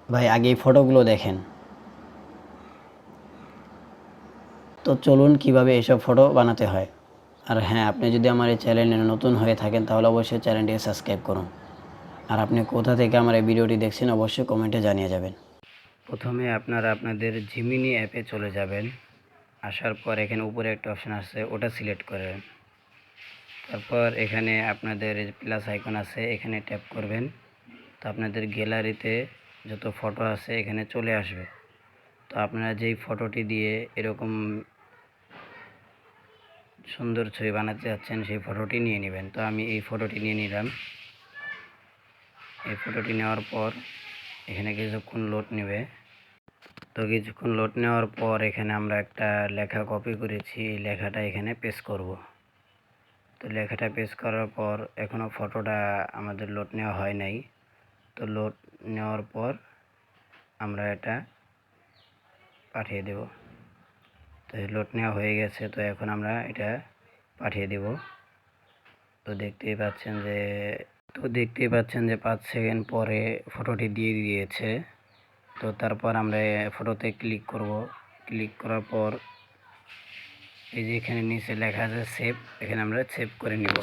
ভাই আগে এই ফটোগুলো দেখেন। তো চলুন কিভাবে এসব ফটো বানাতে হয়। আর হ্যাঁ, আপনি যদি আমার এই চ্যানেলে নতুন হয়ে থাকেন তাহলে অবশ্যই চ্যানেলটিকে সাবস্ক্রাইব করুন। আর আপনি কোথা থেকে আমার এই ভিডিওটি দেখছেন অবশ্যই কমেন্টে জানিয়ে যাবেন। প্রথমে আপনারা আপনাদের জিমিনি অ্যাপে চলে যাবেন। আসার পর এখানে উপরে একটা অপশান আছে, ওটা সিলেক্ট করেন। তারপর এখানে আপনাদের প্লাস আইকন আছে, এখানে ট্যাপ করবেন। তো আপনাদের গ্যালারিতে যত ফটো আছে এখানে চলে আসবে। তো আপনারা যেই ফটোটি দিয়ে এরকম সুন্দর ছবি বানাতে যাচ্ছেন সেই ফটোটি নিয়ে নেবেন। তো আমি এই ফটোটি নিয়ে নিলাম। এই ফটোটি নেওয়ার পর এখানে কিছুক্ষণ লোড নেবে। তো কিছুক্ষণ লোড নেওয়ার পর এখানে আমরা একটা লেখা কপি করেছি, এই লেখাটা এখানে পেস্ট করব। তো লেখাটা পেস্ট করার পর এখনও ফটোটা আমাদের লোড নেওয়া হয় নাই। তো লোড নেওয়ার পর আমরা এটা পাঠিয়ে দেব। তো লোড নেওয়া হয়ে গেছে, তো এখন আমরা এটা পাঠিয়ে দেব। তো দেখতেই পাচ্ছেন যে 5 সেকেন্ড পরে ফটোটি দিয়ে দিয়েছে। তো তারপর আমরা ফটোতে ক্লিক করব। ক্লিক করার পর এই যে এখানে নিচে লেখা আছে সেভ, এখানে আমরা সেভ করে নিব।